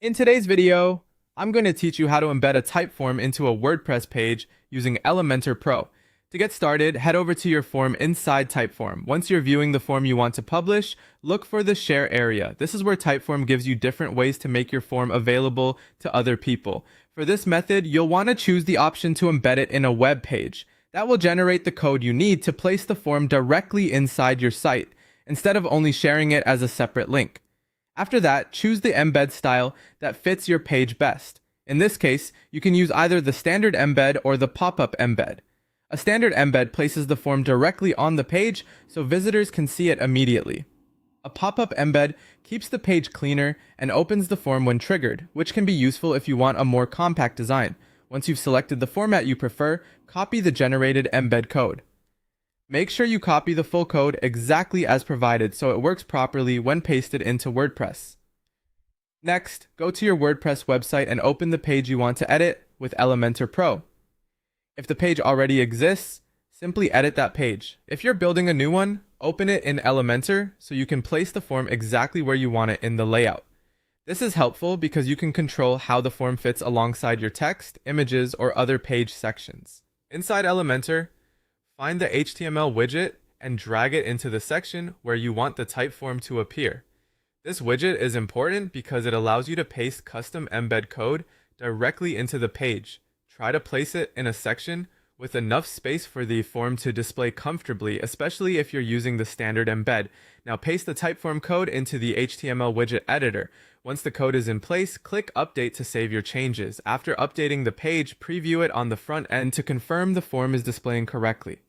In today's video, I'm going to teach you how to embed a Typeform into a WordPress page using Elementor Pro. To get started, head over to your form inside Typeform. Once you're viewing the form you want to publish, look for the Share area. This is where Typeform gives you different ways to make your form available to other people. For this method, you'll want to choose the option to embed it in a web page. That will generate the code you need to place the form directly inside your site, instead of only sharing it as a separate link. After that, choose the embed style that fits your page best. In this case, you can use either the standard embed or the pop-up embed. A standard embed places the form directly on the page so visitors can see it immediately. A pop-up embed keeps the page cleaner and opens the form when triggered, which can be useful if you want a more compact design. Once you've selected the format you prefer, copy the generated embed code. Make sure you copy the full code exactly as provided so it works properly when pasted into WordPress. Next, go to your WordPress website and open the page you want to edit with Elementor Pro. If the page already exists, simply edit that page. If you're building a new one, open it in Elementor so you can place the form exactly where you want it in the layout. This is helpful because you can control how the form fits alongside your text, images, or other page sections. Inside Elementor, find the HTML widget and drag it into the section where you want the Typeform to appear. This widget is important because it allows you to paste custom embed code directly into the page. Try to place it in a section with enough space for the form to display comfortably, especially if you're using the standard embed. Now paste the Typeform code into the HTML widget editor. Once the code is in place, click Update to save your changes. After updating the page, preview it on the front end to confirm the form is displaying correctly.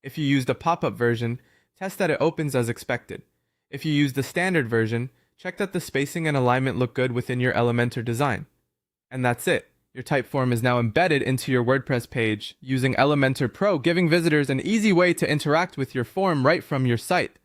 If you used a pop-up version, test that it opens as expected. If you use the standard version, check that the spacing and alignment look good within your Elementor design. And that's it. Your Typeform is now embedded into your WordPress page using Elementor Pro, giving visitors an easy way to interact with your form right from your site.